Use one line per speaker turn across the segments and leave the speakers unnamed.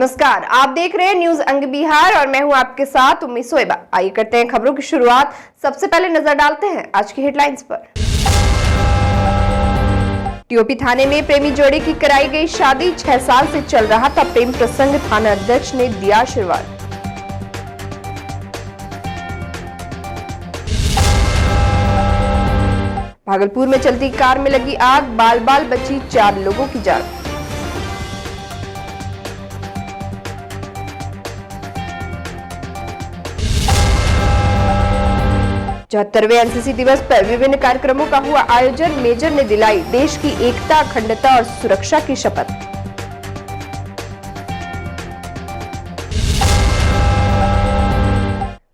नमस्कार, आप देख रहे हैं न्यूज अंग बिहार और मैं हूं आपके साथ उम्मी सोएबा। आइए करते हैं खबरों की शुरुआत। सबसे पहले नजर डालते हैं आज की हेडलाइंस पर। टीओपी थाने में प्रेमी जोड़े की कराई गई शादी। 6 साल से चल रहा था प्रेम प्रसंग, थाना अध्यक्ष ने दिया आशीर्वाद। भागलपुर में चलती कार में लगी आग, बाल बाल बची 4 लोगों की जान। चौहत्तरवें एनसीसी दिवस पर विभिन्न कार्यक्रमों का हुआ आयोजन। मेजर ने दिलाई देश की एकता, अखंडता और सुरक्षा की शपथ।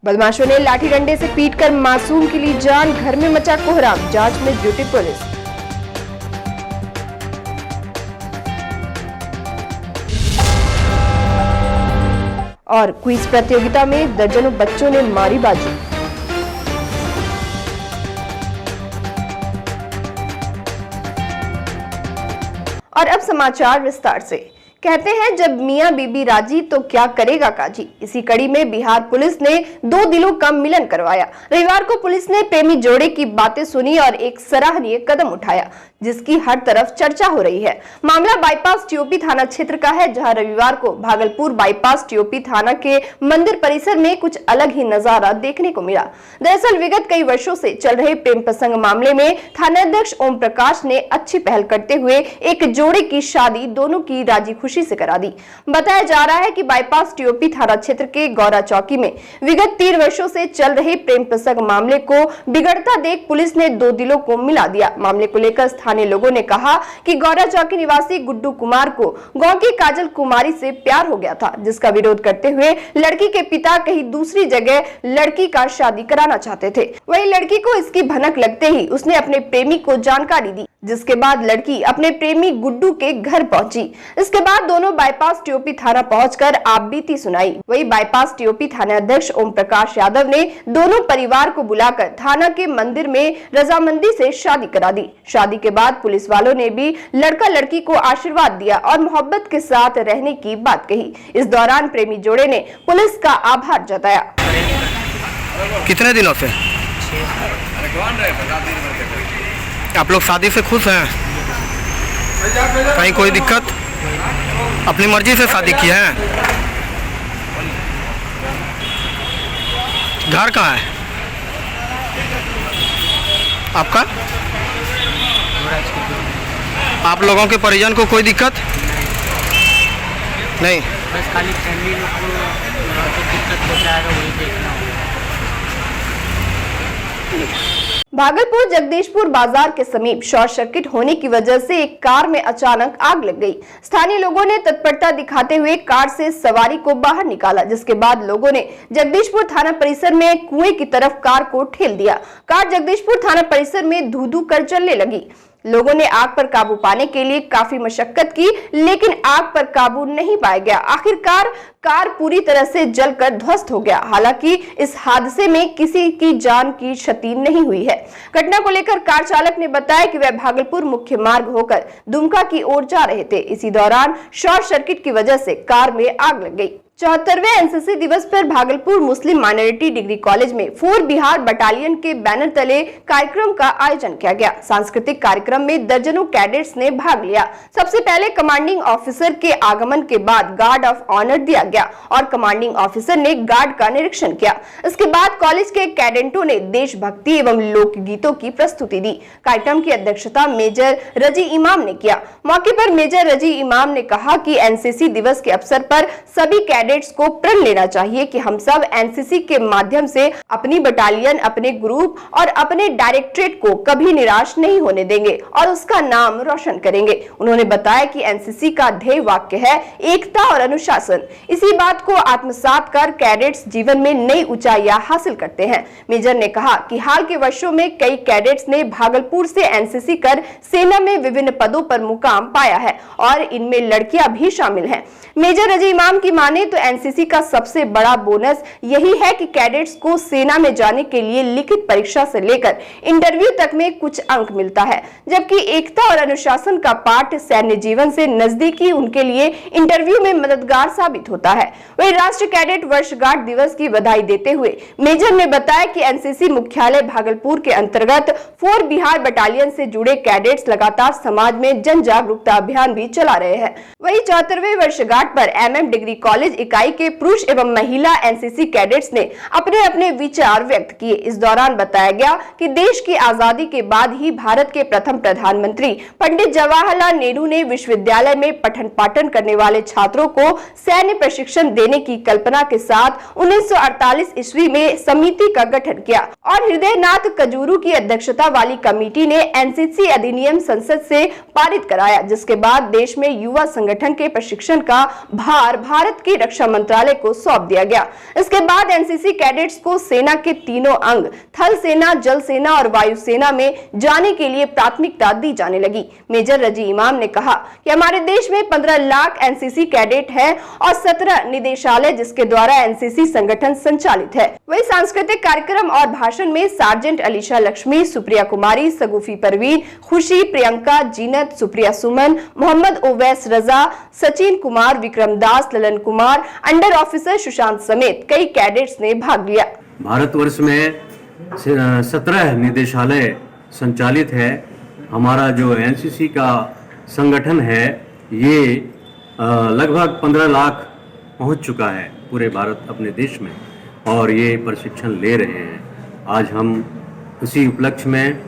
बदमाशों ने लाठी डंडे से पीटकर मासूम की ली जान। घर में मचा कोहराम, जांच में जुटी पुलिस। और क्विज प्रतियोगिता में दर्जनों बच्चों ने मारी बाजी। और अब समाचार विस्तार से। कहते हैं जब मियां बीबी राजी तो क्या करेगा काजी। इसी कड़ी में बिहार पुलिस ने 2 दिलों का मिलन करवाया। रविवार को पुलिस ने प्रेमी जोड़े की बातें सुनी और एक सराहनीय कदम उठाया जिसकी हर तरफ चर्चा हो रही है। मामला बाईपास टीओपी थाना क्षेत्र का है, जहां रविवार को भागलपुर बाईपास टीओपी थाना के मंदिर परिसर में कुछ अलग ही नजारा देखने को मिला। दरअसल विगत कई वर्षों से चल रहे प्रेम प्रसंग मामले में थानाध्यक्ष ओम प्रकाश ने अच्छी पहल करते हुए एक जोड़े की शादी दोनों की राजी खुशी से करा दी। बताया जा रहा है कि बाईपास टीओपी थाना क्षेत्र के गौरा चौकी में विगत 3 वर्षों से चल रहे प्रेम प्रसंग मामले को बिगड़ता देख पुलिस ने 2 दिलों को मिला दिया। मामले को लेकर स्थानीय लोगों ने कहा कि गौरा चौकी निवासी गुड्डू कुमार को गांव की काजल कुमारी से प्यार हो गया था, जिसका विरोध करते हुए लड़की के पिता कहीं दूसरी जगह लड़की का शादी कराना चाहते थे। वहीं लड़की को इसकी भनक लगते ही उसने अपने प्रेमी को जानकारी दी, जिसके बाद लड़की अपने प्रेमी गुड्डू के घर पहुंची। इसके बाद दोनों बाईपास टीओपी थाना पहुंचकर आपबीती सुनाई। वहीं बाईपास टीओपी थाना अध्यक्ष ओम प्रकाश यादव ने दोनों परिवार को बुलाकर थाना के मंदिर में रजामंदी से शादी करा दी। शादी के बाद पुलिस वालों ने भी लड़का लड़की को आशीर्वाद दिया और मोहब्बत के साथ रहने की बात कही। इस दौरान प्रेमी जोड़े ने पुलिस का आभार जताया।
कितने दिनों से आप लोग शादी से खुश हैं? कहीं कोई दिक्कत? अपनी मर्जी से शादी की है? घर कहाँ है आपका? आप लोगों के परिजन को कोई दिक्कत नहीं?
बस खाली फैमिली लोग को दिक्कत हो जाएगा, वही देखना होगा।
भागलपुर जगदीशपुर बाजार के समीप शॉर्ट सर्किट होने की वजह से एक कार में अचानक आग लग गई। स्थानीय लोगों ने तत्परता दिखाते हुए कार से सवारी को बाहर निकाला, जिसके बाद लोगों ने जगदीशपुर थाना परिसर में कुएं की तरफ कार को ठेल दिया। कार जगदीशपुर थाना परिसर में धू धू कर जलने लगी। लोगों ने आग पर काबू पाने के लिए काफी मशक्कत की, लेकिन आग पर काबू नहीं पाया गया। आखिरकार कार पूरी तरह से जलकर ध्वस्त हो गया। हालांकि इस हादसे में किसी की जान की क्षति नहीं हुई है। घटना को लेकर कार चालक ने बताया कि वह भागलपुर मुख्य मार्ग होकर दुमका की ओर जा रहे थे। इसी दौरान शॉर्ट सर्किट की वजह से कार में आग लग गई। 74वें एनसीसी दिवस पर भागलपुर मुस्लिम माइनॉरिटी डिग्री कॉलेज में 4 बिहार बटालियन के बैनर तले कार्यक्रम का आयोजन किया गया। सांस्कृतिक कार्यक्रम में दर्जनों कैडेट्स ने भाग लिया। सबसे पहले कमांडिंग ऑफिसर के आगमन के बाद गार्ड ऑफ ऑनर दिया गया और कमांडिंग ऑफिसर ने गार्ड का निरीक्षण किया। इसके बाद कॉलेज के कैडेटों ने देशभक्ति एवं लोकगीतों की प्रस्तुति दी। कार्यक्रम की अध्यक्षता मेजर रजी इमाम ने किया। मौके पर मेजर रजी इमाम ने कहा कि एनसीसी दिवस के अवसर पर सभी कैडेट्स को प्रण लेना चाहिए कि हम सब एनसीसी के माध्यम से अपनी बटालियन, अपने ग्रुप और अपने डायरेक्टरेट को कभी निराश नहीं होने देंगे और उसका नाम रोशन करेंगे। उन्होंने बताया कि एनसीसी का ध्येय वाक्य है एकता और अनुशासन। इसी बात को आत्मसात कर कैडेट्स जीवन में नई ऊंचाइयां हासिल करते हैं। मेजर ने कहा कि हाल के वर्षों में कई कैडेट्स ने भागलपुर से एनसीसी कर सेना में विभिन्न पदों पर मुकाम पाया है और इनमें लड़कियां भी शामिल हैं। मेजर रजी इमाम की माने तो एनसीसी का सबसे बड़ा बोनस यही है कि कैडेट्स को सेना में जाने के लिए लिखित परीक्षा से लेकर इंटरव्यू तक में कुछ अंक मिलता है, जबकि एकता और अनुशासन का पाठ सैन्य जीवन से नजदीकी उनके लिए इंटरव्यू में मददगार साबित होता है। वही राष्ट्रीय कैडेट वर्षगांठ दिवस की बधाई देते हुए मेजर ने बताया कि एनसीसी मुख्यालय भागलपुर के अंतर्गत 4 बिहार बटालियन से जुड़े कैडेट्स लगातार समाज में जन जागरूकता अभियान भी चला रहे हैं। वही 74वें वर्षगांठ पर एमएम डिग्री कॉलेज इकाई के पुरुष एवं महिला एनसीसी कैडेट्स ने अपने अपने विचार व्यक्त किए। इस दौरान बताया गया कि देश की आजादी के बाद ही भारत के प्रथम प्रधानमंत्री पंडित जवाहरलाल नेहरू ने विश्वविद्यालय में पठन पाठन करने वाले छात्रों को सैन्य प्रशिक्षण देने की कल्पना के साथ 1948 ईस्वी में समिति का गठन किया और हृदयनाथ कजूरू की अध्यक्षता वाली कमेटी ने एनसीसी अधिनियम संसद से पारित कराया, जिसके बाद देश में युवा संगठन के प्रशिक्षण का भार भारत के रक्षा मंत्रालय को सौंप दिया गया। इसके बाद एनसीसी कैडेट्स को सेना के तीनों अंग थल सेना, जल सेना और वायु सेना में जाने के लिए प्राथमिकता दी जाने लगी। मेजर रजी इमाम ने कहा कि हमारे देश में 15 लाख एनसीसी कैडेट है और 17 निदेशालय जिसके द्वारा एनसीसी संगठन संचालित है। वही सांस्कृतिक कार्यक्रम और भाषण में सार्जेंट अलीशा लक्ष्मी, सुप्रिया कुमारी, सगुफी परवीन, खुशी, प्रियंका, जीनत, सुप्रिया सुमन, मोहम्मद ओवैस रजा, सचिन कुमार, विक्रम दास, ललन कुमार, अंडर ऑफिसर सुशांत समेत कई कैडेट्स ने भाग लिया।
भारतवर्ष में 17 निदेशालय संचालित है। हमारा जो एनसीसी का संगठन है ये लगभग 15 लाख पहुंच चुका है पूरे भारत अपने देश में और ये प्रशिक्षण ले रहे हैं। आज हम इसी उपलक्ष्य में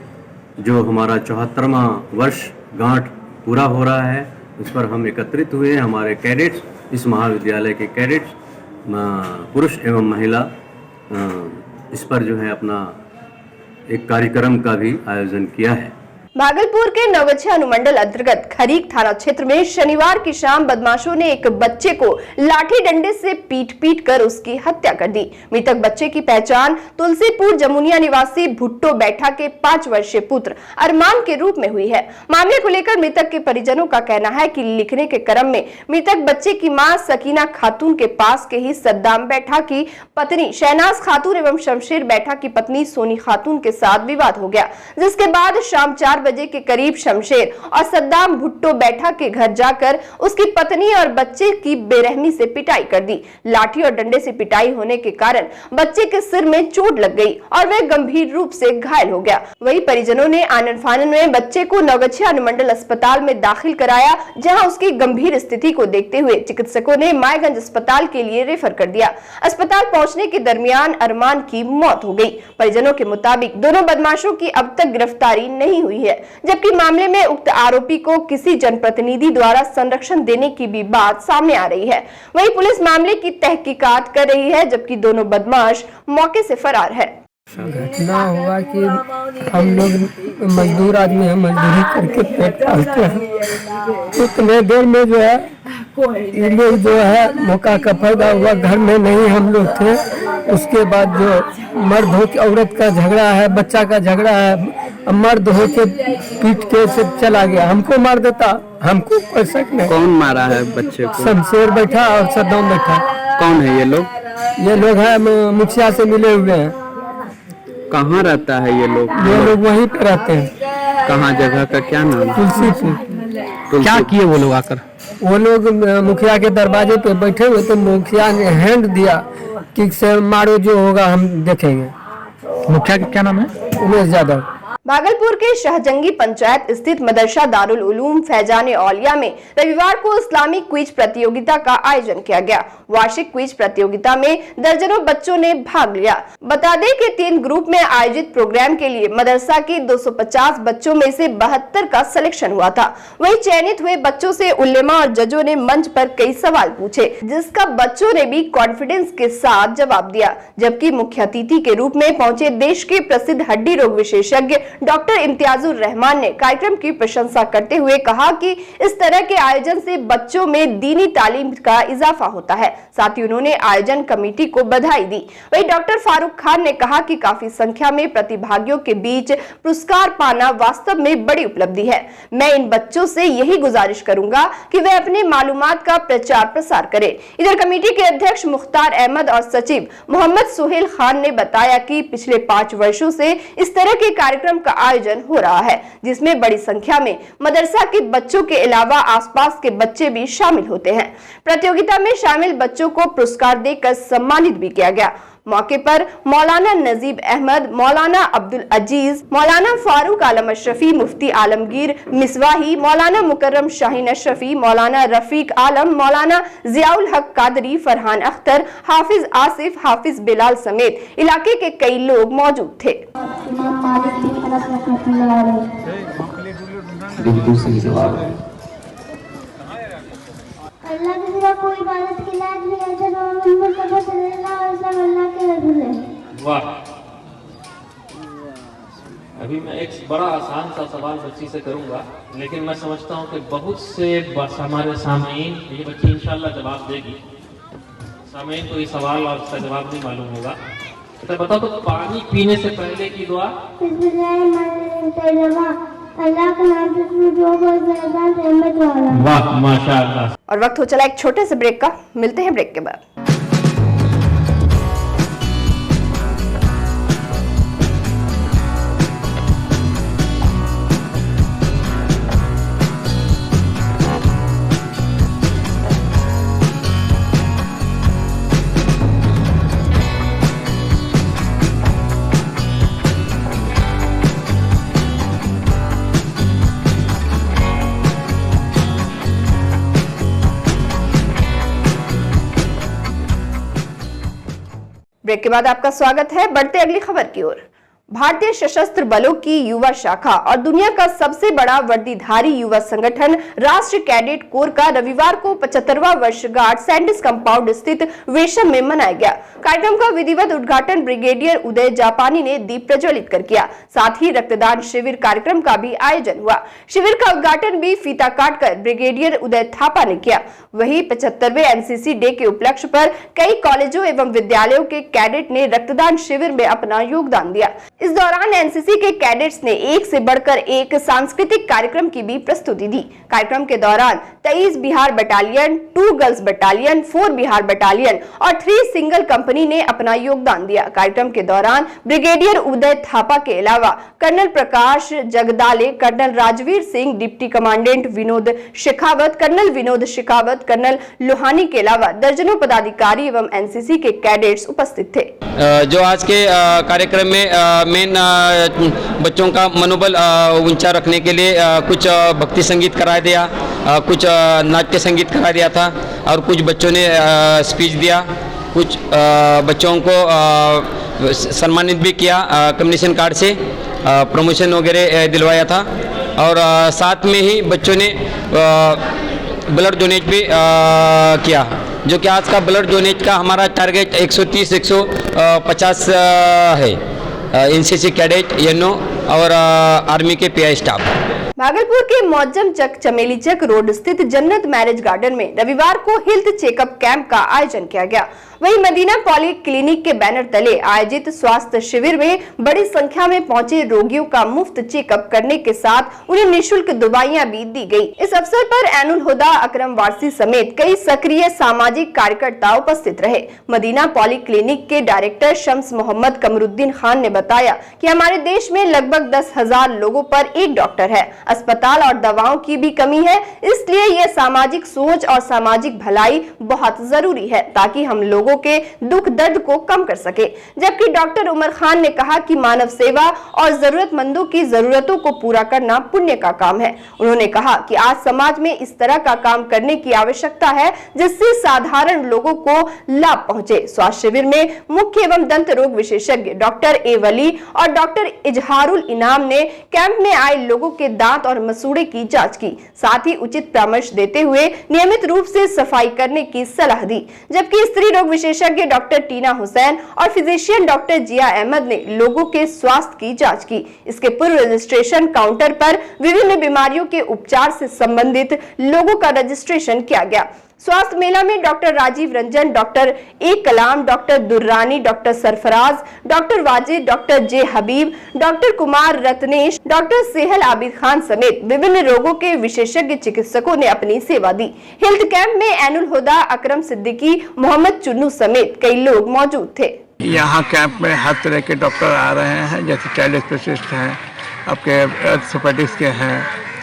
जो हमारा 74वां वर्षगांठ पूरा हो रहा है उस पर हम एकत्रित हुए। हमारे कैडेट्स, इस महाविद्यालय के कैडेट्स पुरुष एवं महिला इस पर जो है अपना एक कार्यक्रम का भी आयोजन किया है।
भागलपुर के नवगछिया अनुमंडल अंतर्गत खरीक थाना क्षेत्र में शनिवार की शाम बदमाशों ने एक बच्चे को लाठी डंडे से पीट कर उसकी हत्या कर दी। मृतक बच्चे की पहचान तुलसीपुर जमुनिया निवासी भुट्टो बैठा के 5 वर्षीय पुत्र अरमान के रूप में हुई है। मामले को लेकर मृतक के परिजनों का कहना है कि लिखने के क्रम में मृतक बच्चे की मां सकीना खातून के पास के ही सद्दाम बैठा की पत्नी शहनाज खातून एवं शमशेर बैठा की पत्नी सोनी खातून के साथ विवाद हो गया, जिसके बाद शाम 4 बजे के करीब शमशेर और सद्दाम भुट्टो बैठा के घर जाकर उसकी पत्नी और बच्चे की बेरहमी से पिटाई कर दी। लाठी और डंडे से पिटाई होने के कारण बच्चे के सिर में चोट लग गई और वह गंभीर रूप से घायल हो गया। वही परिजनों ने आनन फानन में बच्चे को नवगछिया अनुमंडल अस्पताल में दाखिल कराया, जहां उसकी गंभीर स्थिति को देखते हुए चिकित्सकों ने मायगंज अस्पताल के लिए रेफर कर दिया। अस्पताल पहुंचने के दरमियान अरमान की मौत हो गई। परिजनों के मुताबिक दोनों बदमाशों की अब तक गिरफ्तारी नहीं हुई है, जबकि मामले में उक्त आरोपी को किसी जनप्रतिनिधि द्वारा संरक्षण देने की भी बात सामने आ रही है। वहीं पुलिस मामले की तहकीकात कर रही है, जबकि दोनों बदमाश मौके से फरार है।
घटना हुआ कि हम लोग मजदूर आदमी हैं, मजदूरी करके पेट पालते हैं। उतने देर में जो है ये लोग जो है मौका का फायदा हुआ, घर में नहीं हम लोग थे। उसके बाद जो मर्द हो के औरत का झगड़ा है, बच्चा का झगड़ा है, मर्द हो के पीट के से चला गया। हमको मार देता, हमको कोई शक नहीं।
कौन मारा है बच्चे को?
शमशेर बैठा और सद्दाम बैठा।
कौन है ये लोग?
ये लोग है मुखिया से मिले हुए हैं।
कहाँ रहता है ये लोग?
ये लोग वहीं पे रहते हैं।
कहाँ? जगह का क्या नाम?
तुलसीपुर।
क्या किए वो लोग आकर?
वो लोग मुखिया के दरवाजे पे बैठे हुए थे। मुखिया ने हैंड दिया कि से मारो, जो होगा हम देखेंगे।
मुखिया का क्या नाम है?
उमेश यादव।
भागलपुर के शाहजंगी पंचायत स्थित मदरसा दारुल उलूम फैजान औलिया में रविवार को इस्लामिक क्विज प्रतियोगिता का आयोजन किया गया। वार्षिक क्विज प्रतियोगिता में दर्जनों बच्चों ने भाग लिया। बता दें कि 3 ग्रुप में आयोजित प्रोग्राम के लिए मदरसा के 250 बच्चों में से 72 का सिलेक्शन हुआ था। वहीं चयनित हुए बच्चों से उलेमा और जजों ने मंच पर कई सवाल पूछे, जिसका बच्चों ने भी कॉन्फिडेंस के साथ जवाब दिया। जबकि मुख्य अतिथि के रूप में पहुंचे देश के प्रसिद्ध हड्डी रोग विशेषज्ञ डॉक्टर इम्तियाजुर रहमान ने कार्यक्रम की प्रशंसा करते हुए कहा कि इस तरह के आयोजन से बच्चों में दीनी तालीम का इजाफा होता है। साथ ही उन्होंने आयोजन कमेटी को बधाई दी। वहीं डॉक्टर फारूक खान ने कहा कि काफी संख्या में प्रतिभागियों के बीच पुरस्कार पाना वास्तव में बड़ी उपलब्धि है। मैं इन बच्चों से यही गुजारिश करूंगा कि वे अपने मालूमात का प्रचार प्रसार करें। इधर कमेटी के अध्यक्ष मुख्तार अहमद और सचिव मोहम्मद सुहेल खान ने बताया कि पिछले 5 वर्षों से इस तरह के कार्यक्रम का आयोजन हो रहा है, जिसमें बड़ी संख्या में मदरसा के बच्चों के अलावा आसपास के बच्चे भी शामिल होते हैं। प्रतियोगिता में शामिल बच्चों को पुरस्कार देकर सम्मानित भी किया गया। मौके पर मौलाना नजीब अहमद, मौलाना अब्दुल अजीज, मौलाना फारूक आलम अशरफी, मुफ्ती आलमगीर मिसवाही, मौलाना मुकर्रम शाहीन अशरफी, मौलाना रफीक आलम, मौलाना जियाउल हक कादरी, फरहान अख्तर, हाफिज आसिफ, हाफिज बिलाल समेत इलाके के कई लोग मौजूद थे।
अल्लाह के सिवा कोई इबादत के लायक नहीं है जब मोहम्मद सल्लल्लाहु अलैहि वसल्लम अल्लाह के रसूल हैं।
वाह। अभी मैं एक बड़ा आसान सा सवाल बच्ची से करूंगा, लेकिन मैं समझता हूं कि बहुत से हमारे सामईन, ये बच्ची इंशाल्लाह जवाब देगी। सामईन को ये सवाल और इसका जवाब नहीं मालूम होगा। तो बताओ, तो पानी पीने से पहले की दुआ
अल्लाह का नाम से शुरू जो कोई मेहरबान रहमत वाला।
वाह, माशाअल्लाह।
और वक्त हो चला एक छोटे से ब्रेक का, मिलते हैं ब्रेक के बाद। ब्रेक के बाद आपका स्वागत है। बढ़ते अगली खबर की ओर। भारतीय सशस्त्र बलों की युवा शाखा और दुनिया का सबसे बड़ा वर्दीधारी युवा संगठन राष्ट्रीय कैडेट कोर का रविवार को 75वां वर्षगांठ सैंडिस कंपाउंड स्थित वेशम में मनाया गया। कार्यक्रम का विधिवत उद्घाटन ब्रिगेडियर उदय जापानी ने दीप प्रज्वलित कर किया। साथ ही रक्तदान शिविर कार्यक्रम का भी आयोजन हुआ। शिविर का उद्घाटन भी फीता काटकर ब्रिगेडियर उदय थापा ने किया। वहीं 75वें एनसीसी डे के उपलक्ष्य पर कई कॉलेजों एवं विद्यालयों के कैडेट ने रक्तदान शिविर में अपना योगदान दिया। इस दौरान एनसीसी के कैडेट्स ने एक से बढ़कर एक सांस्कृतिक कार्यक्रम की भी प्रस्तुति दी। कार्यक्रम के दौरान 23 Bihar battalion, 2 girls battalion, 4 Bihar battalion और 3 सिंगल कंपनी ने अपना योगदान दिया। कार्यक्रम के दौरान ब्रिगेडियर उदय थापा के अलावा colonel Prakash Jagdale, colonel Rajveer Singh, deputy commandant Vinod Shekhawat, colonel Vinod Shekhawat, colonel Lohani के अलावा दर्जनों पदाधिकारी एवं एनसीसी के कैडेट्स उपस्थित थे।
जो आज के कार्यक्रम में मेन बच्चों का मनोबल ऊंचा रखने के लिए कुछ भक्ति संगीत करा दिया, कुछ नाट्य संगीत करा दिया था और कुछ बच्चों ने स्पीच दिया, कुछ बच्चों को सम्मानित भी किया, कम्युनिकेशन कार्ड से प्रमोशन वगैरह दिलवाया था और साथ में ही बच्चों ने ब्लड डोनेट भी किया, जो कि आज का ब्लड डोनेट का हमारा टारगेट 130-150 है। एनसीसी कैडेट, एनओ और आर्मी के पीआई स्टाफ।
भागलपुर के मौजम चक चमेली चक रोड स्थित जन्नत मैरिज गार्डन में रविवार को हेल्थ चेकअप कैंप का आयोजन किया गया। वहीं मदीना पॉली क्लिनिक के बैनर तले आयोजित स्वास्थ्य शिविर में बड़ी संख्या में पहुंचे रोगियों का मुफ्त चेकअप करने के साथ उन्हें निःशुल्क दवाइयां भी दी गई। इस अवसर पर ऐनुल हुदा अकरम वारसी समेत कई सक्रिय सामाजिक कार्यकर्ता उपस्थित रहे। मदीना पॉली क्लिनिक के डायरेक्टर शम्स मोहम्मद कमरुद्दीन खान ने बताया कि हमारे देश में लगभग 10,000 लोगों पर एक डॉक्टर है। अस्पताल और दवाओं की भी कमी है, इसलिए यह सामाजिक सोच और सामाजिक भलाई बहुत जरूरी है ताकि हम लोगों के दुख दर्द को कम कर सके। जबकि डॉक्टर उमर खान ने कहा कि मानव सेवा और जरूरतमंदों की जरूरतों को पूरा करना पुण्य का काम है। उन्होंने कहा कि आज समाज में इस तरह का काम करने की आवश्यकता है जिससे साधारण लोगों को लाभ पहुंचे। स्वास्थ्य शिविर में मुख्य एवं दंत रोग विशेषज्ञ डॉक्टर ए वली और डॉक्टर इजहारुल इनाम ने कैंप में आए लोगों के दांत दांत और मसूड़े की जांच की। साथ ही उचित परामर्श देते हुए नियमित रूप से सफाई करने की सलाह दी। जबकि स्त्री रोग विशेषज्ञ डॉक्टर टीना हुसैन और फिजिशियन डॉक्टर जिया अहमद ने लोगों के स्वास्थ्य की जांच की। इसके पूर्व रजिस्ट्रेशन काउंटर पर विभिन्न बीमारियों के उपचार से संबंधित लोगों का रजिस्ट्रेशन किया गया। स्वास्थ्य मेला में doctor Rajeev Ranjan, doctor A Kalam, doctor Durrani, doctor Sarfaraz, doctor Wajid, doctor J Habib, doctor Kumar Ratnesh, doctor Sehal Abid Khan समेत विभिन्न रोगों के विशेषज्ञ चिकित्सकों ने अपनी सेवा दी। हेल्थ कैंप में एनुल हुदा, अकरम सिद्दीकी, मोहम्मद चुन्नू समेत कई लोग मौजूद थे।
यहाँ कैंप में हर तरह के डॉक्टर आ रहे हैं, जैसे चाइल्ड स्पेशलिस्ट हैं, आपके ऑर्थोपेडिक्स के हैं,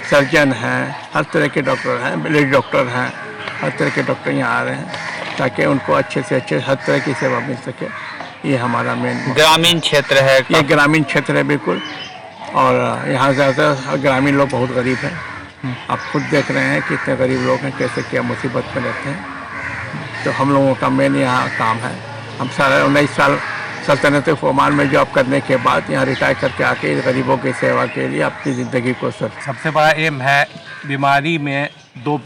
सर्जन हैं, हर तरह के डॉक्टर हैं, लेडी डॉक्टर हैं, हर तरह के डॉक्टर यहाँ आ रहे हैं ताकि उनको अच्छे से अच्छे हर तरह की सेवा मिल सके। ये हमारा मेन
ग्रामीण क्षेत्र है,
ये ग्रामीण क्षेत्र है बिल्कुल, और यहाँ ज़्यादातर ग्रामीण लोग बहुत गरीब हैं। आप खुद देख रहे हैं कि कितने गरीब लोग हैं, कैसे क्या मुसीबत में रहते हैं। तो हम लोगों का मेन यहाँ काम है। हम सारा 19 साल सल्तनत ओमान में जॉब करने के बाद यहाँ रिटायर करके आके गरीबों की सेवा के लिए अपनी ज़िंदगी को
सबसे बड़ा एम है। बीमारी में 2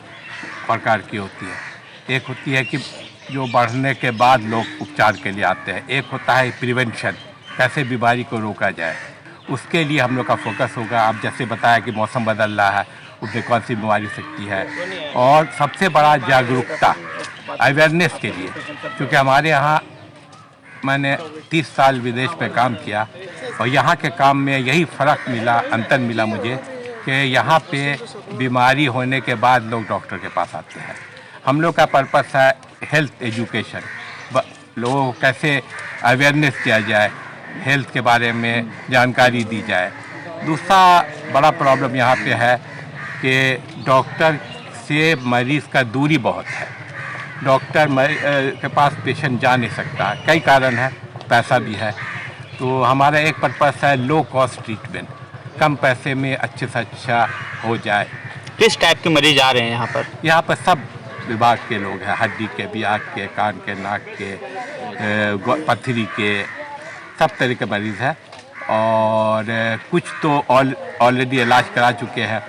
प्रकार की होती है। एक होती है कि जो बढ़ने के बाद लोग उपचार के लिए आते हैं, एक होता है प्रिवेंशन, कैसे बीमारी को रोका जाए। उसके लिए हम लोग का फोकस होगा। आप जैसे बताया कि मौसम बदल रहा है, उससे कौन सी बीमारी हो सकती है, और सबसे बड़ा जागरूकता, अवेयरनेस के लिए। क्योंकि हमारे यहाँ मैंने 30 साल विदेश में काम किया और यहाँ के काम में यही फ़र्क मिला, अंतर मिला मुझे कि यहाँ पे बीमारी होने के बाद लोग डॉक्टर के पास आते हैं। हम लोग का पर्पस है हेल्थ एजुकेशन, लोगों को कैसे अवेयरनेस किया जाए, हेल्थ के बारे में जानकारी दी जाए। दूसरा बड़ा प्रॉब्लम यहाँ पे है कि डॉक्टर से मरीज़ का दूरी बहुत है। डॉक्टर के पास पेशेंट जा नहीं सकता, कई कारण है, पैसा भी है। तो हमारा एक पर्पस है लो कॉस्ट ट्रीटमेंट, कम पैसे में अच्छे से अच्छा हो जाए।
किस टाइप के मरीज आ रहे हैं यहाँ पर?
यहाँ पर सब विभाग के लोग हैं, हड्डी के भी, आँख के, कान के, नाक के, पथरी के, सब तरह के मरीज़ हैं। और कुछ तो ऑलरेडी इलाज करा चुके हैं,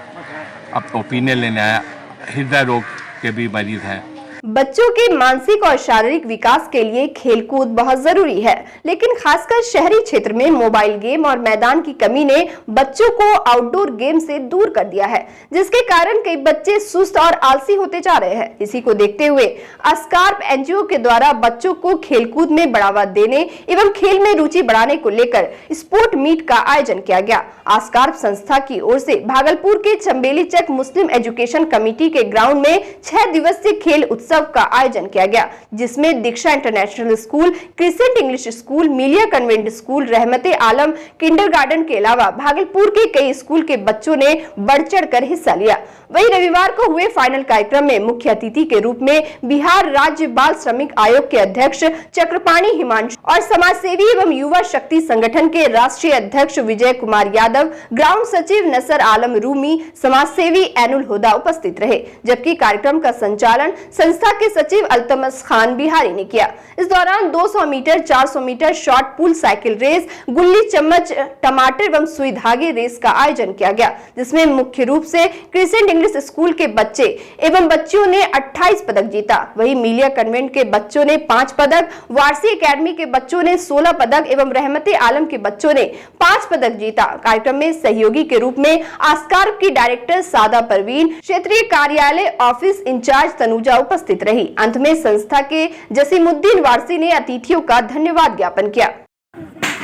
अब ओपिनियन लेने आया। हृदय रोग के भी मरीज़ हैं।
बच्चों के मानसिक और शारीरिक विकास के लिए खेलकूद बहुत जरूरी है, लेकिन खासकर शहरी क्षेत्र में मोबाइल गेम और मैदान की कमी ने बच्चों को आउटडोर गेम से दूर कर दिया है, जिसके कारण कई बच्चे सुस्त और आलसी होते जा रहे हैं। इसी को देखते हुए अस्कार्प एनजीओ के द्वारा बच्चों को खेलकूद में बढ़ावा देने एवं खेल में रुचि बढ़ाने को लेकर स्पोर्ट मीट का आयोजन किया गया। अस्कार्प संस्था की ओर से भागलपुर के चंबेली चक मुस्लिम एजुकेशन कमेटी के ग्राउंड में 6 दिवसीय खेल उत्सव का आयोजन किया गया, जिसमें Diksha international school, crescent English school, Millia convent school, Rahmate Alam kindergarten के अलावा भागलपुर के कई स्कूल के बच्चों ने बढ़ चढ़ कर हिस्सा लिया। वहीं रविवार को हुए फाइनल कार्यक्रम में मुख्य अतिथि के रूप में बिहार राज्य बाल श्रमिक आयोग के अध्यक्ष चक्रपाणी हिमांशु और समाज सेवी एवं युवा शक्ति संगठन के राष्ट्रीय अध्यक्ष विजय कुमार यादव, ग्राउंड सचिव नसर आलम रूमी, समाज सेवी एनुल हुदा उपस्थित रहे। जबकि कार्यक्रम का संचालन संस्था के सचिव अल्तमस खान बिहारी ने किया। इस दौरान 200 मीटर, 400 मीटर शॉर्ट पुल साइकिल रेस, गुल्ली चम्मच, टमाटर एवं सुई धागे रेस का आयोजन किया गया, जिसमें मुख्य रूप से क्रिसेंट इंग्लिश स्कूल के बच्चे एवं बच्चियों ने 28 पदक जीता। वहीं मिलिया कन्वेंट के बच्चों ने 5 पदक, वारसी एकेडमी के बच्चों ने 16 पदक एवं रहमते आलम के बच्चों ने 5 पदक जीता। कार्यक्रम में सहयोगी के रूप में अस्कार्प की डायरेक्टर सादा परवीन, क्षेत्रीय कार्यालय ऑफिस इंचार्ज तनुजा उपस्थित रही। अंत में संस्था के जसीमुद्दीन वारसी ने अतिथियों का धन्यवाद ज्ञापन किया।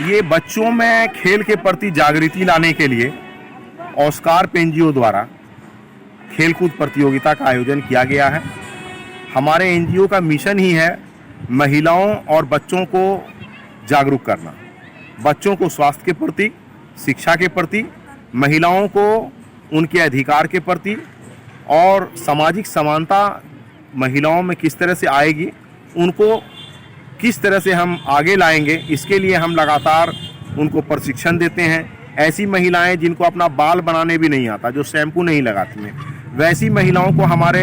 ये बच्चों में खेल के प्रति जागृति लाने के लिए अस्कार्प एनजीओ द्वारा खेलकूद प्रतियोगिता का आयोजन किया गया है। हमारे एनजीओ का मिशन ही है महिलाओं और बच्चों को जागरूक करना, बच्चों को स्वास्थ्य के प्रति, शिक्षा के प्रति, महिलाओं को उनके अधिकार के प्रति और सामाजिक समानता महिलाओं में किस तरह से आएगी, उनको किस तरह से हम आगे लाएंगे, इसके लिए हम लगातार उनको प्रशिक्षण देते हैं। ऐसी महिलाएं जिनको अपना बाल बनाने भी नहीं आता, जो शैम्पू नहीं लगाती हैं, वैसी महिलाओं को हमारे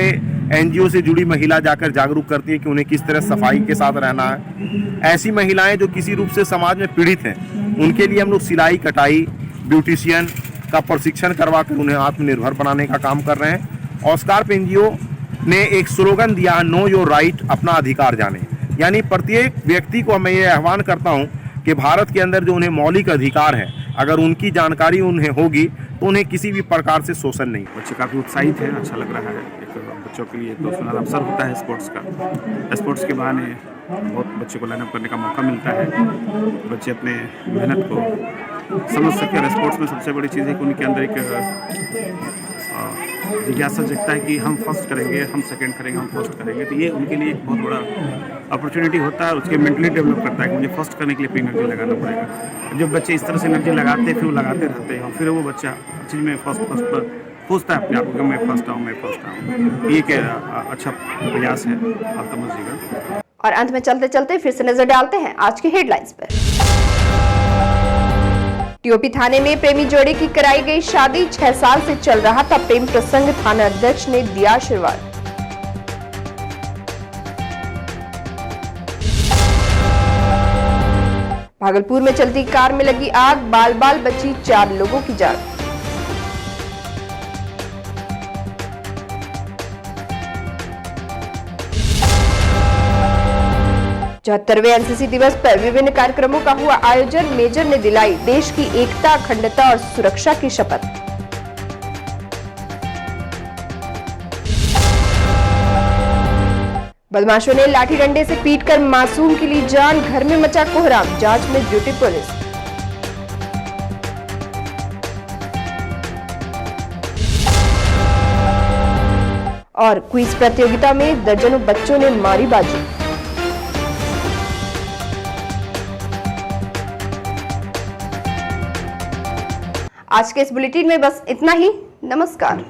एनजीओ से जुड़ी महिला जाकर जागरूक करती है कि उन्हें किस तरह सफाई के साथ रहना है। ऐसी महिलाएं जो किसी रूप से समाज में पीड़ित हैं, उनके लिए हम लोग सिलाई, कटाई, ब्यूटिशियन, का प्रशिक्षण करवाकर उन्हें आत्मनिर्भर बनाने का काम कर रहे हैं। ऑस्कार एनजीओ ने एक स्लोगन दिया है, नो योर राइट, अपना अधिकार जाने। यानी प्रत्येक व्यक्ति को मैं ये आह्वान करता हूँ कि भारत के अंदर जो उन्हें मौलिक अधिकार है, अगर उनकी जानकारी उन्हें होगी तो उन्हें किसी भी प्रकार से शोषण नहीं।
बच्चे काफ़ी उत्साहित हैं, अच्छा लग रहा है। एक बच्चों के लिए तो सुनहरा अवसर होता है स्पोर्ट्स का। स्पोर्ट्स के बहाने बहुत बच्चे को लाइनअप करने का मौका मिलता है। बच्चे अपने मेहनत को समझ सके और स्पोर्ट्स में सबसे बड़ी चीज़ है कि उनके अंदर एक जिज्ञासा जगता है कि हम फर्स्ट करेंगे, हम सेकंड करेंगे, हम फर्स्ट करेंगे। तो ये उनके लिए एक बहुत बड़ा अपॉर्चुनिटी होता है और उसके मेंटली डेवलप करता है कि मुझे फर्स्ट करने के लिए अपनी एनर्जी लगाना पड़ेगा। जब बच्चे इस तरह से एनर्जी लगाते हैं, फिर वो लगाते रहते हैं और फिर वो बच्चा चीज़ में फर्स्ट पर पूछता है अपने आप को, मैं फर्स्ट आऊँ, मैं फर्स्ट आऊँ। ये एक अच्छा प्रयास है, आप समझिएगा।
और अंत में चलते चलते फिर से नजर डालते हैं आज की हेडलाइंस पर। टीओपी थाने में प्रेमी जोड़े की कराई गई शादी, 6 साल से चल रहा था प्रेम प्रसंग, थाना अध्यक्ष ने दिया आशीर्वाद। भागलपुर में चलती कार में लगी आग, बाल बाल बची 4 लोगों की जान। चौहत्तरवें एनसीसी दिवस पर विभिन्न कार्यक्रमों का हुआ आयोजन, मेजर ने दिलाई देश की एकता, अखंडता और सुरक्षा की शपथ। बदमाशों ने लाठी डंडे से पीटकर मासूम की ली जान, घर में मचा कोहराम, जांच में जुटी पुलिस। और क्विज प्रतियोगिता में दर्जनों बच्चों ने मारी बाजी। आज के इस बुलेटिन में बस इतना ही। नमस्कार।